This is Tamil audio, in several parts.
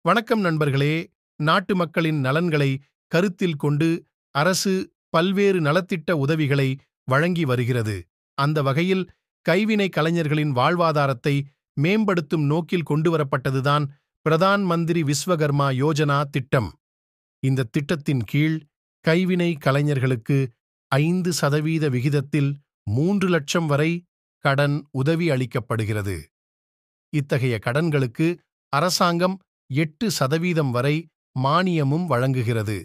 வணக்கம் நண்பர்களே. நாட்டு மக்களின் நலன்களை கருத்தில் கொண்டு அரசு பல்வேறு நலத்திட்ட உதவிகளை வழங்கி வருகிறது. அந்த வகையில் கைவினை கலைஞர்களின் வாழ்வாதாரத்தை மேம்படுத்தும் நோக்கில் கொண்டுவரப்பட்டதுதான் பிரதான் மந்திரி விஸ்வகர்மா யோஜனா திட்டம். இந்த திட்டத்தின் கீழ் கைவினை கலைஞர்களுக்கு 5% விகிதத்தில் 3 லட்சம் வரை கடன் உதவி அளிக்கப்படுகிறது. இத்தகைய கடன்களுக்கு அரசாங்கம் 8% வரை மானியமும் வழங்குகிறது.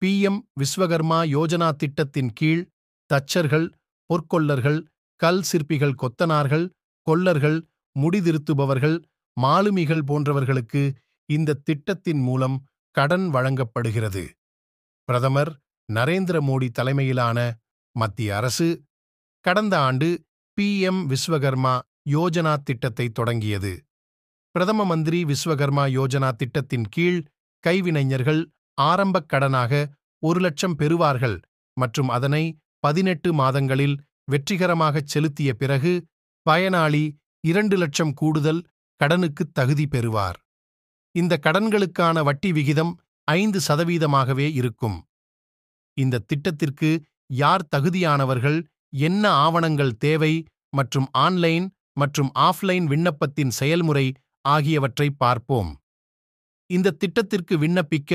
PM விஸ்வகர்மா யோஜனா திட்டத்தின் கீழ் தச்சர்கள், பொற்கொல்லர்கள், கல் சிற்பிகள், கொத்தனார்கள், கொல்லர்கள், முடிதிருத்துபவர்கள், மாலுமிகள் போன்றவர்களுக்கு இந்த திட்டத்தின் மூலம் கடன் வழங்கப்படுகிறது. பிரதமர் நரேந்திர மோடி தலைமையிலான மத்திய அரசு கடந்த ஆண்டு PM விஸ்வகர்மா யோஜனா திட்டத்தை தொடங்கியது. பிரதம மந்திரி விஸ்வகர்மா யோஜனா திட்டத்தின் கீழ் கைவினைஞர்கள் ஆரம்பக் கடனாக 1 லட்சம் பெறுவார்கள் மற்றும் அதனை 18 மாதங்களில் வெற்றிகரமாகச் செலுத்திய பிறகு பயனாளி 2 லட்சம் கூடுதல் கடனுக்கு தகுதி பெறுவார். இந்த கடன்களுக்கான வட்டி விகிதம் 5%ஆகவே இருக்கும். இந்த திட்டத்திற்கு யார் தகுதியானவர்கள், என்ன ஆவணங்கள் தேவை மற்றும் ஆன்லைன் மற்றும் ஆஃப்லைன் விண்ணப்பத்தின் செயல்முறை ஆகியவற்றை பார்ப்போம். இந்த திட்டத்திற்கு விண்ணப்பிக்க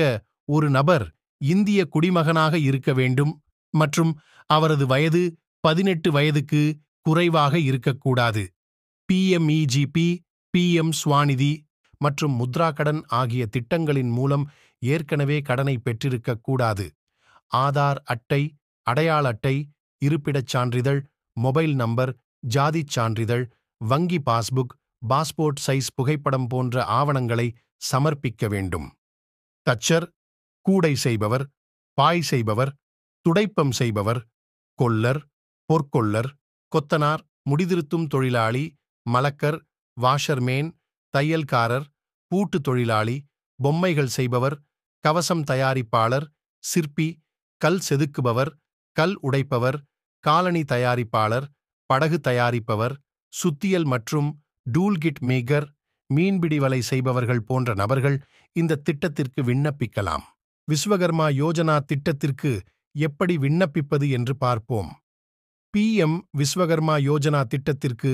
ஒரு நபர் இந்திய குடிமகனாக இருக்க வேண்டும் மற்றும் அவரது வயது 18 வயதுக்கு குறைவாக இருக்கக்கூடாது. PMEGP, PM ஸ்வாநிதி மற்றும் முத்ரா கடன் ஆகிய திட்டங்களின் மூலம் ஏற்கனவே கடனை பெற்றிருக்கக் கூடாது. ஆதார் அட்டை, அடையாள அட்டை, இருப்பிடச் சான்றிதழ், மொபைல் நம்பர், ஜாதிச் சான்றிதழ், வங்கி பாஸ்புக், பாஸ்போர்ட் சைஸ் புகைப்படம் போன்ற ஆவணங்களை சமர்ப்பிக்க வேண்டும். தச்சர், கூடை செய்பவர், பாய் செய்பவர், துடைப்பம் செய்பவர், கொல்லர், பொற்கொல்லர், கொத்தனார், முடிதிருத்தும் தொழிலாளி, மலக்கர், வாஷர்மேன், தையல்காரர், பூட்டு தொழிலாளி, பொம்மைகள் செய்பவர், கவசம் தயாரிப்பாளர், சிற்பி, கல் செதுக்குபவர், கல் உடைப்பவர், காலணி தயாரிப்பாளர், படகு தயாரிப்பவர், சுத்தியல் மற்றும் டூல்கிட் மேக்கர், மீன்பிடி வலை செய்பவர்கள் போன்ற நபர்கள் இந்த திட்டத்திற்கு விண்ணப்பிக்கலாம். விஸ்வகர்மா யோஜனா திட்டத்திற்கு எப்படி விண்ணப்பிப்பது என்று பார்ப்போம். PM விஸ்வகர்மா யோஜனா திட்டத்திற்கு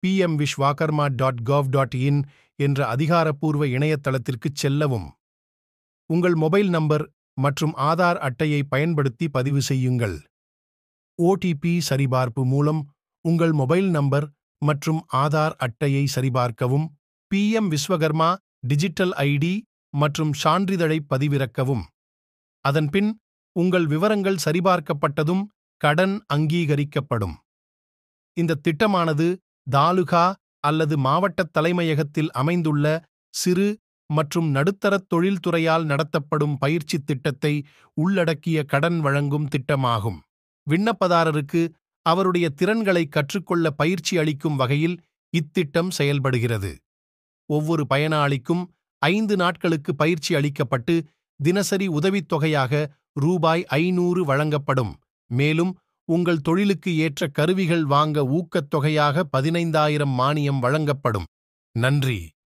pmvishwakarma.gov.in என்ற அதிகாரப்பூர்வ இணையதளத்திற்குச் செல்லவும். உங்கள் மொபைல் நம்பர் மற்றும் ஆதார் அட்டையை பயன்படுத்தி பதிவு செய்யுங்கள். OTP சரிபார்ப்பு மூலம் உங்கள் மொபைல் நம்பர் மற்றும் ஆதார் அட்டையை சரிபார்க்கவும். PM விஸ்வகர்மா டிஜிட்டல் ID மற்றும் சான்றிதழை பதிவிறக்கவும். அதன்பின் உங்கள் விவரங்கள் சரிபார்க்கப்பட்டதும் கடன் அங்கீகரிக்கப்படும். இந்த திட்டமானது தாலுகா அல்லது மாவட்டத் தலைமையகத்தில் அமைந்துள்ள சிறு மற்றும் நடுத்தரத் தொழில்துறையால் நடத்தப்படும் பயிற்சித் திட்டத்தை உள்ளடக்கிய கடன் வழங்கும் திட்டமாகும். விண்ணப்பதாரருக்கு அவருடைய திறன்களை கற்றுக்கொள்ள பயிற்சி அளிக்கும் வகையில் இத்திட்டம் செயல்படுகிறது. ஒவ்வொரு பயனாளிக்கும் 5 நாட்களுக்கு பயிற்சி அளிக்கப்பட்டு தினசரி உதவித்தொகையாக ரூபாய் 500 வழங்கப்படும். மேலும் உங்கள் தொழிலுக்கு ஏற்ற கருவிகள் வாங்க ஊக்கத்தொகையாக 15,000 மானியம் வழங்கப்படும். நன்றி.